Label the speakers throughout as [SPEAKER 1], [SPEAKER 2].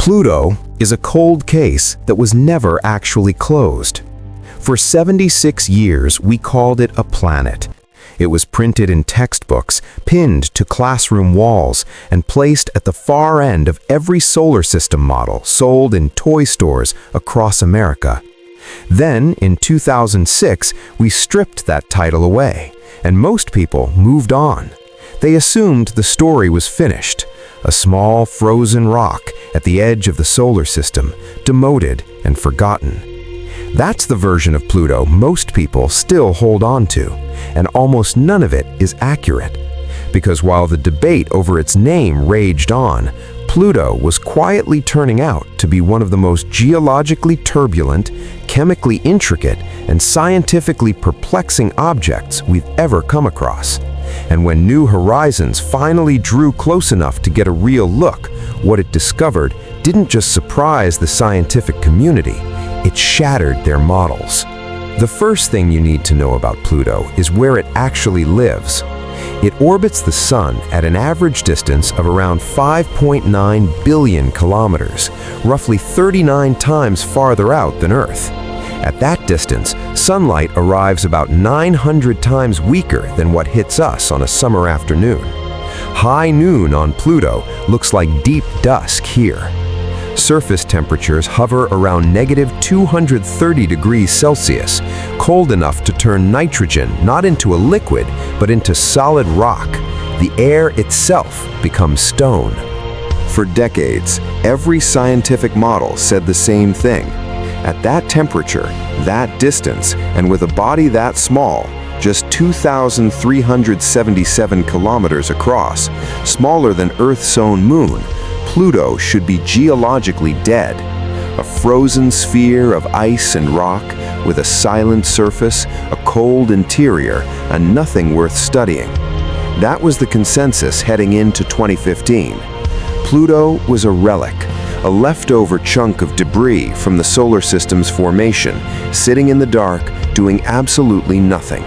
[SPEAKER 1] Pluto is a cold case that was never actually closed. For 76 years, we called it a planet. It was printed in textbooks, pinned to classroom walls, and placed at the far end of every solar system model sold in toy stores across America. Then, in 2006, we stripped that title away, and most people moved on. They assumed the story was finished, a small frozen rock at the edge of the solar system, demoted and forgotten. That's the version of Pluto most people still hold on to, and almost none of it is accurate. Because while the debate over its name raged on, Pluto was quietly turning out to be one of the most geologically turbulent, chemically intricate, and scientifically perplexing objects we've ever come across. And when New Horizons finally drew close enough to get a real look, what it discovered didn't just surprise the scientific community, it shattered their models. The first thing you need to know about Pluto is where it actually lives. It orbits the Sun at an average distance of around 5.9 billion kilometers, roughly 39 times farther out than Earth. At that distance, sunlight arrives about 900 times weaker than what hits us on a summer afternoon. High noon on Pluto looks like deep dusk here. Surface temperatures hover around -230 degrees Celsius, cold enough to turn nitrogen not into a liquid, but into solid rock. The air itself becomes stone. For decades, every scientific model said the same thing. At that temperature, that distance, and with a body that small, just 2,377 kilometers across, smaller than Earth's own moon, Pluto should be geologically dead. A frozen sphere of ice and rock with a silent surface, a cold interior, and nothing worth studying. That was the consensus heading into 2015. Pluto was a relic, a leftover chunk of debris from the solar system's formation, sitting in the dark, doing absolutely nothing.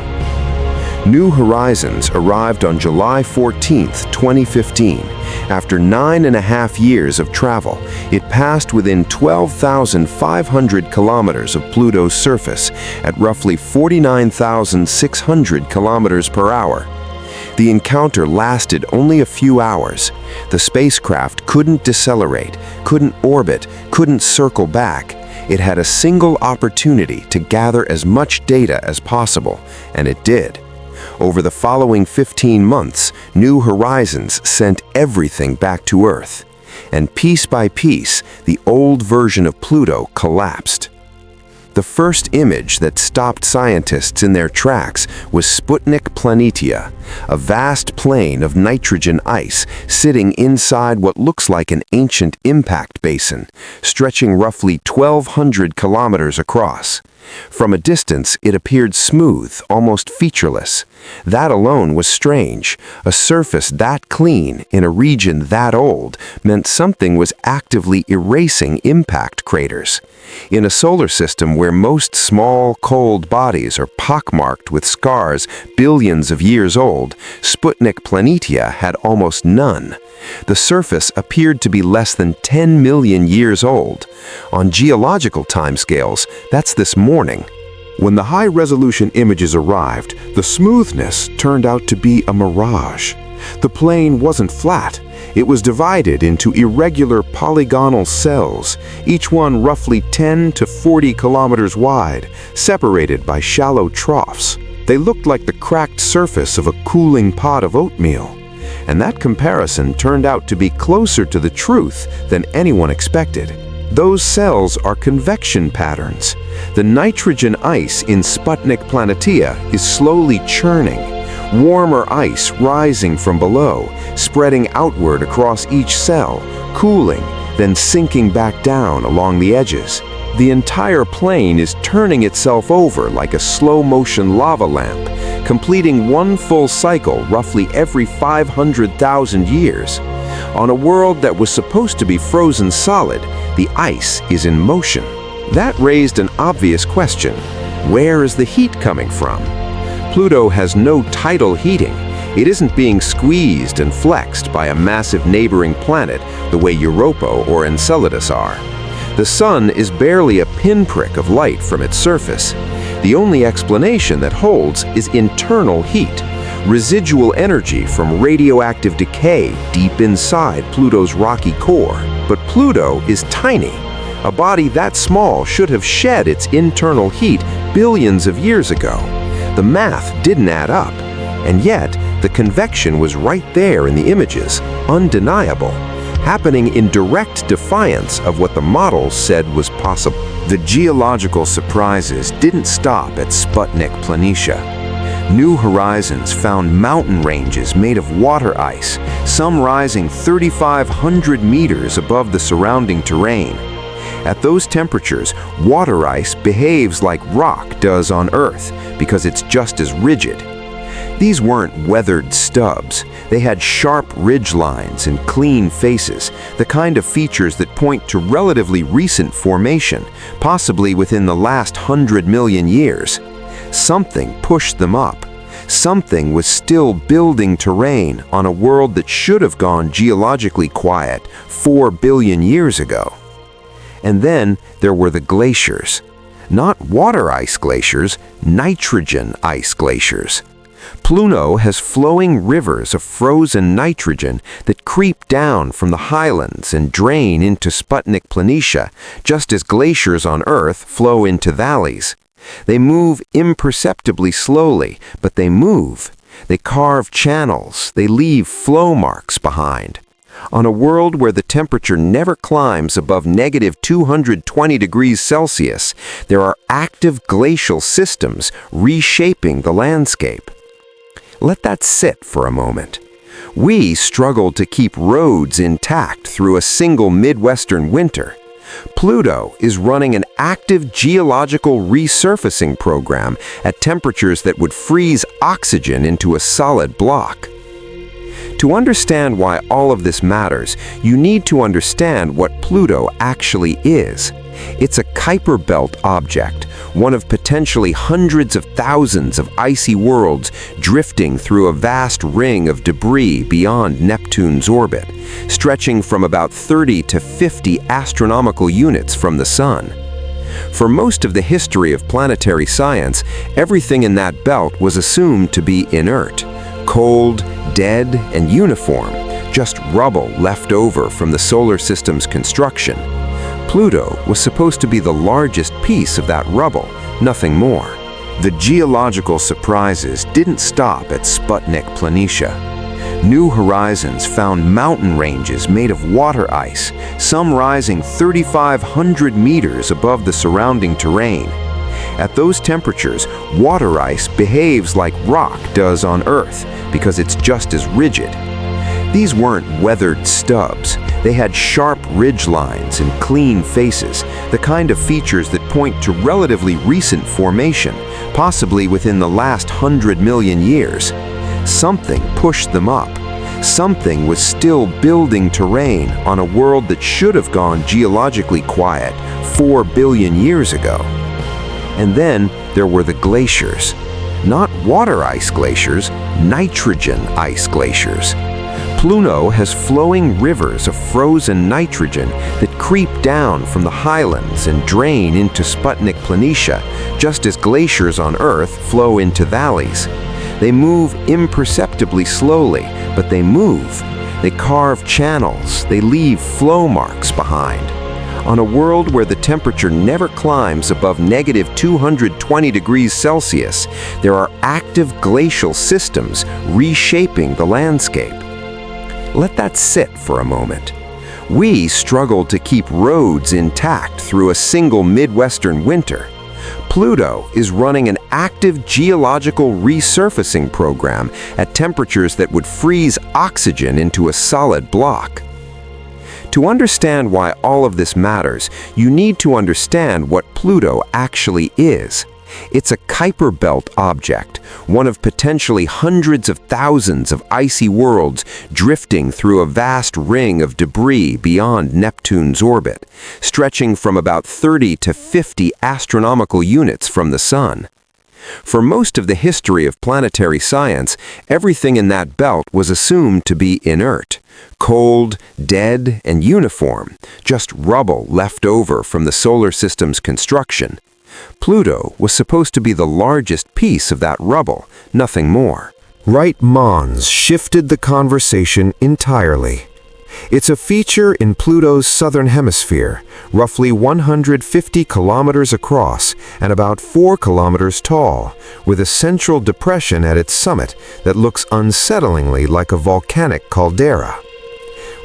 [SPEAKER 1] New Horizons arrived on July 14, 2015. After 9.5 years of travel, it passed within 12,500 kilometers of Pluto's surface at roughly 49,600 kilometers per hour. The encounter lasted only a few hours. The spacecraft couldn't decelerate, couldn't orbit, couldn't circle back. It had a single opportunity to gather as much data as possible, and it did. Over the following 15 months, New Horizons sent everything back to Earth. And piece by piece, the old version of Pluto collapsed. The first image that stopped scientists in their tracks was Sputnik Planitia, a vast plain of nitrogen ice sitting inside what looks like an ancient impact basin, stretching roughly 1,200 kilometers across. From a distance, it appeared smooth, almost featureless. That alone was strange. A surface that clean in a region that old meant something was actively erasing impact craters. In a solar system where most small, cold bodies are pockmarked with scars billions of years old, Sputnik Planitia had almost none. The surface appeared to be less than 10 million years old. On geological timescales, that's this morning. When the high-resolution images arrived, the smoothness turned out to be a mirage. The plain wasn't flat. It was divided into irregular polygonal cells, each one roughly 10 to 40 kilometers wide, separated by shallow troughs. They looked like the cracked surface of a cooling pot of oatmeal. And that comparison turned out to be closer to the truth than anyone expected. Those cells are convection patterns. The nitrogen ice in Sputnik Planitia is slowly churning, warmer ice rising from below, spreading outward across each cell, cooling, then sinking back down along the edges. The entire plain is turning itself over like a slow-motion lava lamp, completing one full cycle roughly every 500,000 years. On a world that was supposed to be frozen solid, the ice is in motion. That raised an obvious question. Where is the heat coming from? Pluto has no tidal heating. It isn't being squeezed and flexed by a massive neighboring planet the way Europa or Enceladus are. The sun is barely a pinprick of light from its surface. The only explanation that holds is internal heat, residual energy from radioactive decay deep inside Pluto's rocky core. But Pluto is tiny. A body that small should have shed its internal heat billions of years ago. The math didn't add up, and yet the convection was right there in the images, undeniable, happening in direct defiance of what the models said was possible. The geological surprises didn't stop at Sputnik Planitia. New Horizons found mountain ranges made of water ice, some rising 3,500 meters above the surrounding terrain. At those temperatures, water ice behaves like rock does on Earth because it's just as rigid. These weren't weathered stubs. They had sharp ridge lines and clean faces, the kind of features that point to relatively recent formation, possibly within the last 100 million years. Something pushed them up. Something was still building terrain on a world that should have gone geologically quiet 4 billion years ago. And then there were the glaciers. Not water ice glaciers, nitrogen ice glaciers. Pluto has flowing rivers of frozen nitrogen that creep down from the highlands and drain into Sputnik Planitia, just as glaciers on Earth flow into valleys. They move imperceptibly slowly, but they move. They carve channels, they leave flow marks behind. On a world where the temperature never climbs above negative 220 degrees Celsius, there are active glacial systems reshaping the landscape. Let that sit for a moment. We struggled to keep roads intact through a single Midwestern winter. Pluto is running an active geological resurfacing program at temperatures that would freeze oxygen into a solid block. To understand why all of this matters, you need to understand what Pluto actually is. It's a Kuiper Belt object, one of potentially hundreds of thousands of icy worlds drifting through a vast ring of debris beyond Neptune's orbit, stretching from about 30 to 50 astronomical units from the Sun. For most of the history of planetary science, everything in that belt was assumed to be inert, cold, dead, and uniform, just rubble left over from the solar system's construction. Pluto was supposed to be the largest piece of that rubble, nothing more. The geological surprises didn't stop at Sputnik Planitia. New Horizons found mountain ranges made of water ice, some rising 3,500 meters above the surrounding terrain. At those temperatures, water ice behaves like rock does on Earth because it's just as rigid. These weren't weathered stubs. They had sharp ridge lines and clean faces, the kind of features that point to relatively recent formation, possibly within the last 100 million years. Something pushed them up. Something was still building terrain on a world that should have gone geologically quiet 4 billion years ago. And then there were the glaciers. Not water ice glaciers, nitrogen ice glaciers. Pluto has flowing rivers of frozen nitrogen that creep down from the highlands and drain into Sputnik Planitia, just as glaciers on Earth flow into valleys. They move imperceptibly slowly, but they move. They carve channels, they leave flow marks behind. On a world where the temperature never climbs above negative 220 degrees Celsius, there are active glacial systems reshaping the landscape. Let that sit for a moment. We struggled to keep roads intact through a single Midwestern winter. Pluto is running an active geological resurfacing program at temperatures that would freeze oxygen into a solid block. To understand why all of this matters, you need to understand what Pluto actually is. It's a Kuiper Belt object, one of potentially hundreds of thousands of icy worlds drifting through a vast ring of debris beyond Neptune's orbit, stretching from about 30 to 50 astronomical units from the Sun. For most of the history of planetary science, everything in that belt was assumed to be inert, cold, dead, and uniform, just rubble left over from the solar system's construction. Pluto was supposed to be the largest piece of that rubble, nothing more.
[SPEAKER 2] Wright Mons shifted the conversation entirely. It's a feature in Pluto's southern hemisphere, roughly 150 kilometers across and about 4 kilometers tall, with a central depression at its summit that looks unsettlingly like a volcanic caldera.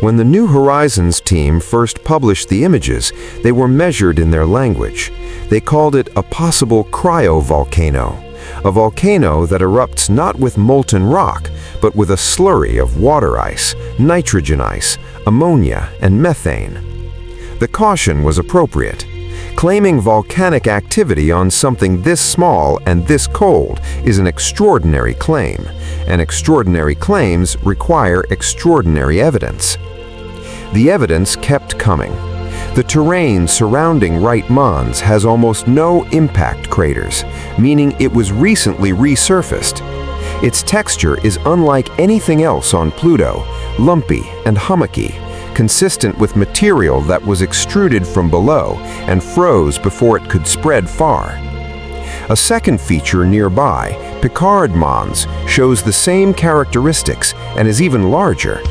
[SPEAKER 2] When the New Horizons team first published the images, they were measured in their language. They called it a possible cryovolcano, a volcano that erupts not with molten rock, but with a slurry of water ice, nitrogen ice, ammonia, and methane. The caution was appropriate. Claiming volcanic activity on something this small and this cold is an extraordinary claim, and extraordinary claims require extraordinary evidence. The evidence kept coming. The terrain surrounding Wright Mons has almost no impact craters, meaning it was recently resurfaced. Its texture is unlike anything else on Pluto, lumpy and hummocky, consistent with material that was extruded from below and froze before it could spread far. A second feature nearby, Picard Mons, shows the same characteristics and is even larger.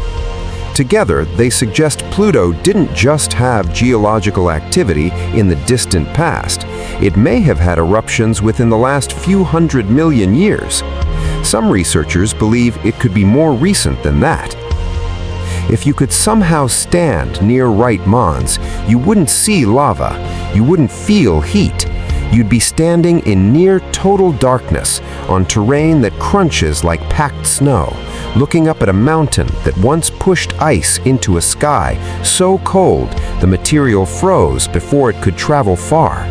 [SPEAKER 2] Together, they suggest Pluto didn't just have geological activity in the distant past. It may have had eruptions within the last few 100 million years. Some researchers believe it could be more recent than that. If you could somehow stand near Wright Mons, you wouldn't see lava, you wouldn't feel heat. You'd be standing in near total darkness on terrain that crunches like packed snow, looking up at a mountain that once pushed ice into a sky so cold the material froze before it could travel far.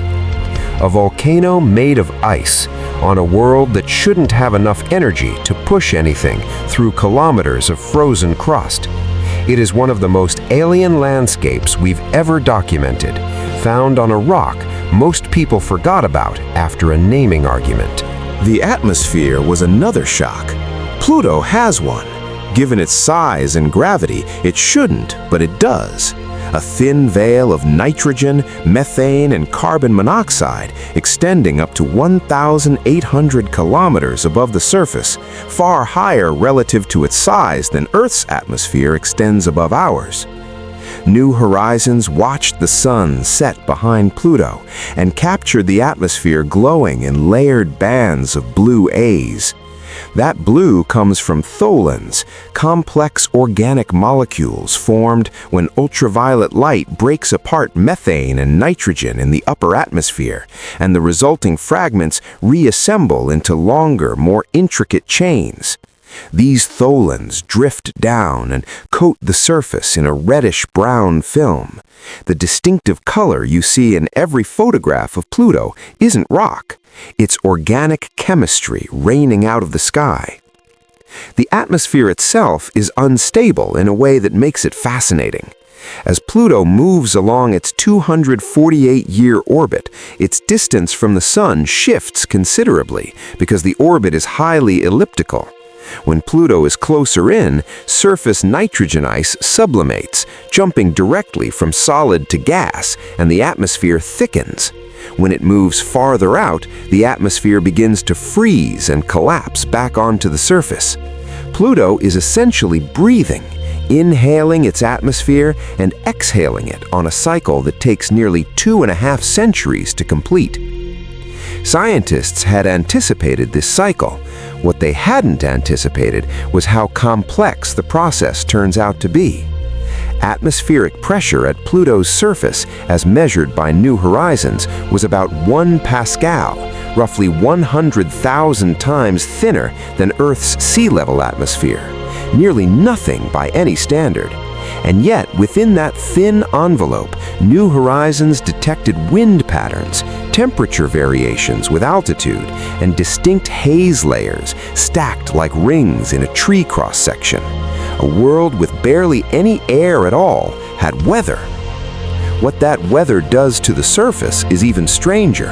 [SPEAKER 2] A volcano made of ice on a world that shouldn't have enough energy to push anything through kilometers of frozen crust. It is one of the most alien landscapes we've ever documented, found on a rock most people forgot about after a naming argument.
[SPEAKER 3] The atmosphere was another shock. Pluto has one. Given its size and gravity, it shouldn't, but it does. A thin veil of nitrogen, methane, and carbon monoxide extending up to 1,800 kilometers above the surface, far higher relative to its size than Earth's atmosphere extends above ours. New Horizons watched the sun set behind Pluto and captured the atmosphere glowing in layered bands of blue haze. That blue comes from tholins, complex organic molecules formed when ultraviolet light breaks apart methane and nitrogen in the upper atmosphere, and the resulting fragments reassemble into longer, more intricate chains. These tholins drift down and coat the surface in a reddish-brown film. The distinctive color you see in every photograph of Pluto isn't rock. It's organic chemistry raining out of the sky. The atmosphere itself is unstable in a way that makes it fascinating. As Pluto moves along its 248-year orbit, its distance from the Sun shifts considerably because the orbit is highly elliptical. When Pluto is closer in, surface nitrogen ice sublimates, jumping directly from solid to gas, and the atmosphere thickens. When it moves farther out, the atmosphere begins to freeze and collapse back onto the surface. Pluto is essentially breathing, inhaling its atmosphere and exhaling it on a cycle that takes nearly 2.5 centuries to complete. Scientists had anticipated this cycle. What they hadn't anticipated was how complex the process turns out to be. Atmospheric pressure at Pluto's surface, as measured by New Horizons, was about 1 pascal, roughly 100,000 times thinner than Earth's sea-level atmosphere, nearly nothing by any standard. And yet, within that thin envelope, New Horizons detected wind patterns, temperature variations with altitude, and distinct haze layers stacked like rings in a tree cross-section. A world with barely any air at all had weather. What that weather does to the surface is even stranger.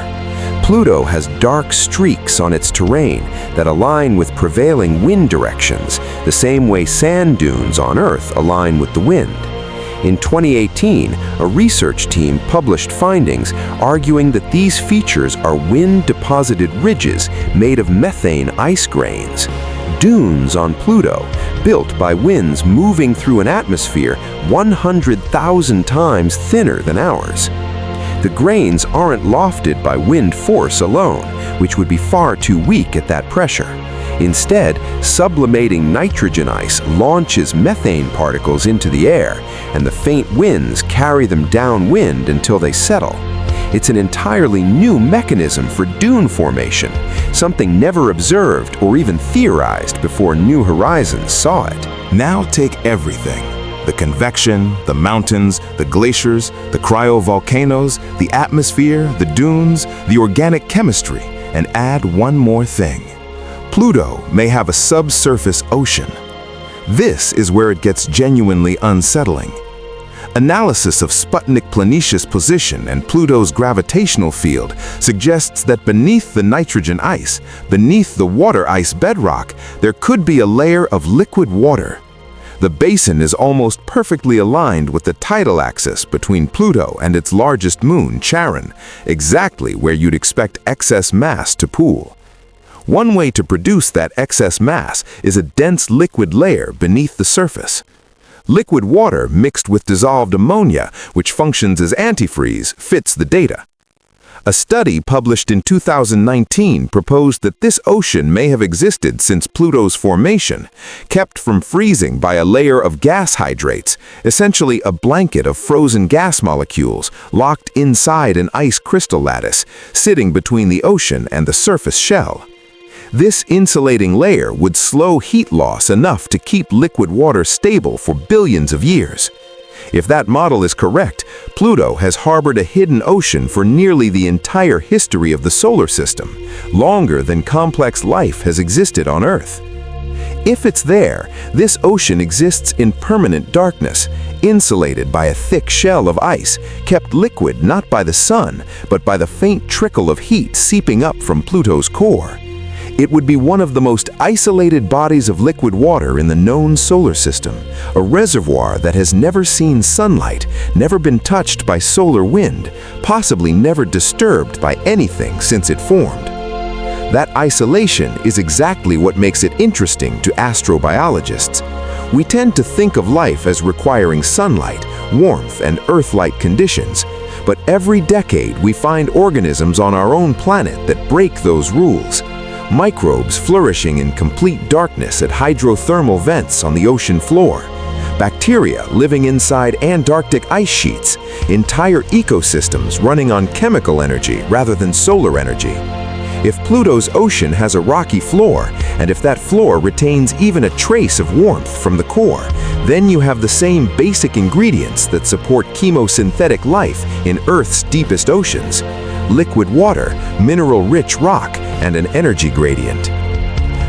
[SPEAKER 1] Pluto has dark streaks on its terrain that align with prevailing wind directions, the same way sand dunes on Earth align with the wind. In 2018, a research team published findings arguing that these features are wind-deposited ridges made of methane ice grains. Dunes on Pluto, built by winds moving through an atmosphere 100,000 times thinner than ours. The grains aren't lofted by wind force alone, which would be far too weak at that pressure. Instead, sublimating nitrogen ice launches methane particles into the air, and the faint winds carry them downwind until they settle. It's an entirely new mechanism for dune formation, something never observed or even theorized before New Horizons saw it.
[SPEAKER 3] Now take everything. The convection, the mountains, the glaciers, the cryovolcanoes, the atmosphere, the dunes, the organic chemistry, and add one more thing. Pluto may have a subsurface ocean. This is where it gets genuinely unsettling. Analysis of Sputnik Planitia's position and Pluto's gravitational field suggests that beneath the nitrogen ice, beneath the water ice bedrock, there could be a layer of liquid water. The basin is almost perfectly aligned with the tidal axis between Pluto and its largest moon, Charon, exactly where you'd expect excess mass to pool. One way to produce that excess mass is a dense liquid layer beneath the surface. Liquid water mixed with dissolved ammonia, which functions as antifreeze, fits the data. A study published in 2019 proposed that this ocean may have existed since Pluto's formation, kept from freezing by a layer of gas hydrates, essentially a blanket of frozen gas molecules locked inside an ice crystal lattice, sitting between the ocean and the surface shell. This insulating layer would slow heat loss enough to keep liquid water stable for billions of years. If that model is correct, Pluto has harbored a hidden ocean for nearly the entire history of the solar system, longer than complex life has existed on Earth. If it's there, this ocean exists in permanent darkness, insulated by a thick shell of ice, kept liquid not by the sun, but by the faint trickle of heat seeping up from Pluto's core. It would be one of the most isolated bodies of liquid water in the known solar system, a reservoir that has never seen sunlight, never been touched by solar wind, possibly never disturbed by anything since it formed. That isolation is exactly what makes it interesting to astrobiologists. We tend to think of life as requiring sunlight, warmth, and Earth-like conditions, but every decade we find organisms on our own planet that break those rules. Microbes flourishing in complete darkness at hydrothermal vents on the ocean floor, bacteria living inside Antarctic ice sheets, entire ecosystems running on chemical energy rather than solar energy. If Pluto's ocean has a rocky floor, and if that floor retains even a trace of warmth from the core, then you have the same basic ingredients that support chemosynthetic life in Earth's deepest oceans: liquid water, mineral-rich rock, and an energy gradient.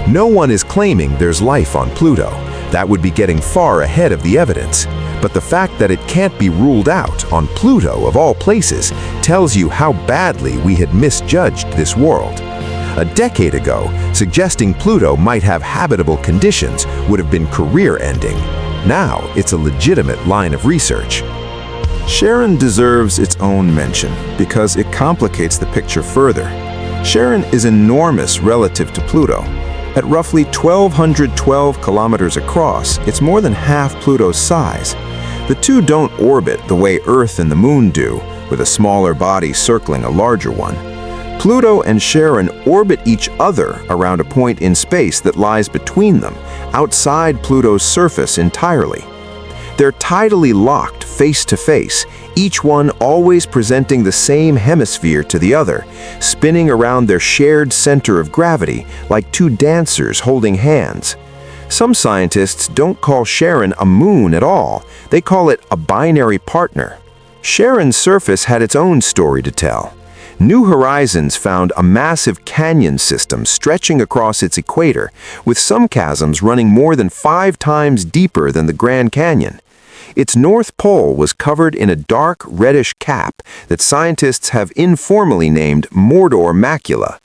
[SPEAKER 3] No one is claiming there's life on Pluto. That would be getting far ahead of the evidence. But the fact that it can't be ruled out on Pluto, of all places, tells you how badly we had misjudged this world. A decade ago, suggesting Pluto might have habitable conditions would have been career-ending. Now, it's a legitimate line of research.
[SPEAKER 2] Charon deserves its own mention because it complicates the picture further. Charon is enormous relative to Pluto. At roughly 1,212 kilometers across, it's more than half Pluto's size. The two don't orbit the way Earth and the Moon do, with a smaller body circling a larger one. Pluto and Charon orbit each other around a point in space that lies between them, outside Pluto's surface entirely. They're tidally locked face to face, each one always presenting the same hemisphere to the other, spinning around their shared center of gravity like two dancers holding hands. Some scientists don't call Charon a moon at all, they call it a binary partner. Charon's surface had its own story to tell. New Horizons found a massive canyon system stretching across its equator, with some chasms running more than 5 times deeper than the Grand Canyon.
[SPEAKER 1] Its north pole was covered in a dark reddish cap that scientists have informally named Mordor macula.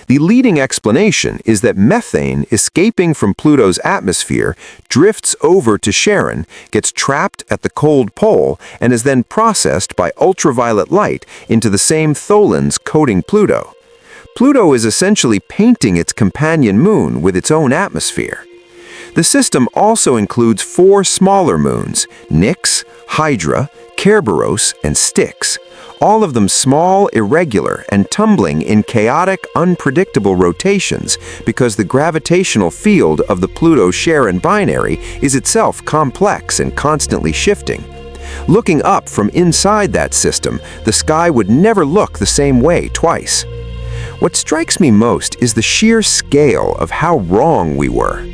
[SPEAKER 1] The leading explanation is that methane escaping from Pluto's atmosphere drifts over to Charon, gets trapped at the cold pole, and is then processed by ultraviolet light into the same tholins coating Pluto. Pluto is essentially painting its companion moon with its own atmosphere. The system also includes 4 smaller moons, Nix, Hydra, Kerberos, and Styx, all of them small, irregular, and tumbling in chaotic, unpredictable rotations because the gravitational field of the Pluto-Charon binary is itself complex and constantly shifting. Looking up from inside that system, the sky would never look the same way twice. What strikes me most is the sheer scale of how wrong we were.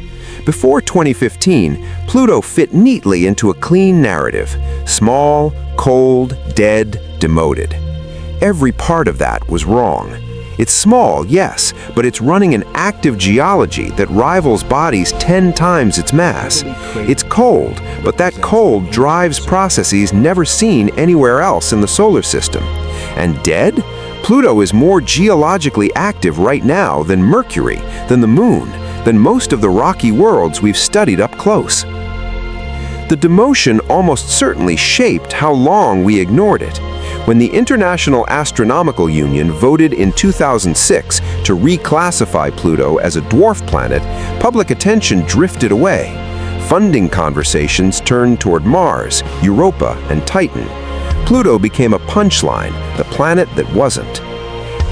[SPEAKER 1] Before 2015, Pluto fit neatly into a clean narrative: small, cold, dead, demoted. Every part of that was wrong. It's small, yes, but it's running an active geology that rivals bodies 10 times its mass. It's cold, but that cold drives processes never seen anywhere else in the solar system. And dead? Pluto is more geologically active right now than Mercury, than the Moon, than most of the rocky worlds we've studied up close. The demotion almost certainly shaped how long we ignored it. When the International Astronomical Union voted in 2006 to reclassify Pluto as a dwarf planet, public attention drifted away. Funding conversations turned toward Mars, Europa, and Titan. Pluto became a punchline, the planet that wasn't.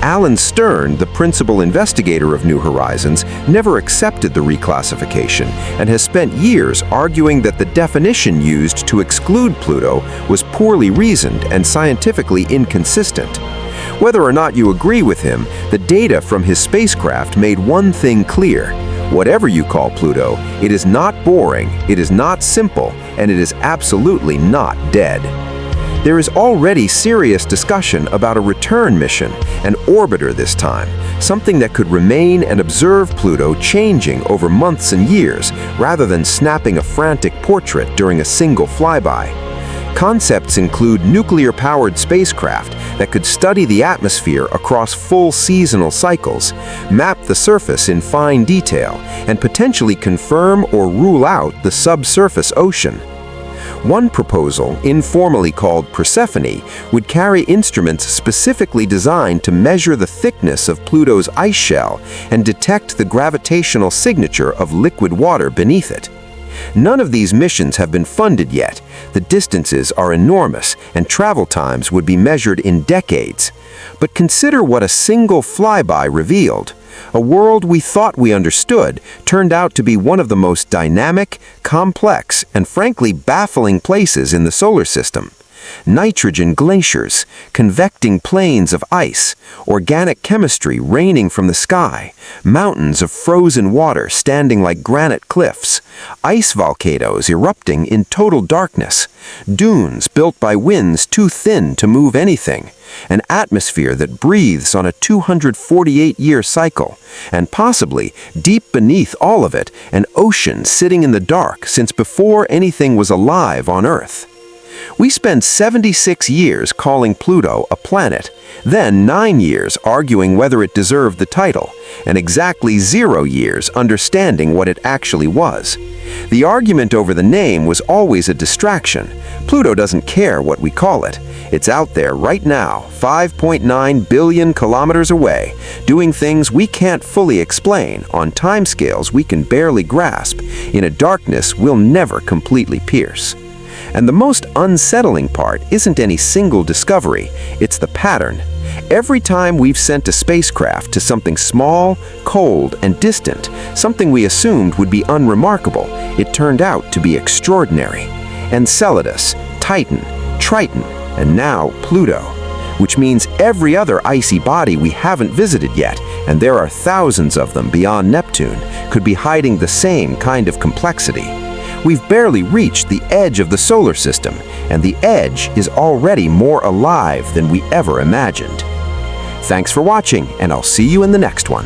[SPEAKER 1] Alan Stern, the principal investigator of New Horizons, never accepted the reclassification and has spent years arguing that the definition used to exclude Pluto was poorly reasoned and scientifically inconsistent. Whether or not you agree with him, the data from his spacecraft made one thing clear: whatever you call Pluto, it is not boring, it is not simple, and it is absolutely not dead. There is already serious discussion about a return mission, an orbiter this time, something that could remain and observe Pluto changing over months and years, rather than snapping a frantic portrait during a single flyby. Concepts include nuclear-powered spacecraft that could study the atmosphere across full seasonal cycles, map the surface in fine detail, and potentially confirm or rule out the subsurface ocean. One proposal, informally called Persephone, would carry instruments specifically designed to measure the thickness of Pluto's ice shell and detect the gravitational signature of liquid water beneath it. None of these missions have been funded yet. The distances are enormous, and travel times would be measured in decades. But consider what a single flyby revealed. A world we thought we understood turned out to be one of the most dynamic, complex, and frankly baffling places in the solar system. Nitrogen glaciers, convecting plains of ice, organic chemistry raining from the sky, mountains of frozen water standing like granite cliffs, ice volcanoes erupting in total darkness, dunes built by winds too thin to move anything, an atmosphere that breathes on a 248-year cycle, and possibly, deep beneath all of it, an ocean sitting in the dark since before anything was alive on Earth. We spent 76 years calling Pluto a planet, then 9 years arguing whether it deserved the title, and exactly 0 years understanding what it actually was. The argument over the name was always a distraction. Pluto doesn't care what we call it. It's out there right now, 5.9 billion kilometers away, doing things we can't fully explain on timescales we can barely grasp, in a darkness we'll never completely pierce. And the most unsettling part isn't any single discovery, it's the pattern. Every time we've sent a spacecraft to something small, cold, and distant, something we assumed would be unremarkable, it turned out to be extraordinary. Enceladus, Titan, Triton, and now Pluto. Which means every other icy body we haven't visited yet, and there are thousands of them beyond Neptune, could be hiding the same kind of complexity. We've barely reached the edge of the solar system, and the edge is already more alive than we ever imagined. Thanks for watching, and I'll see you in the next one.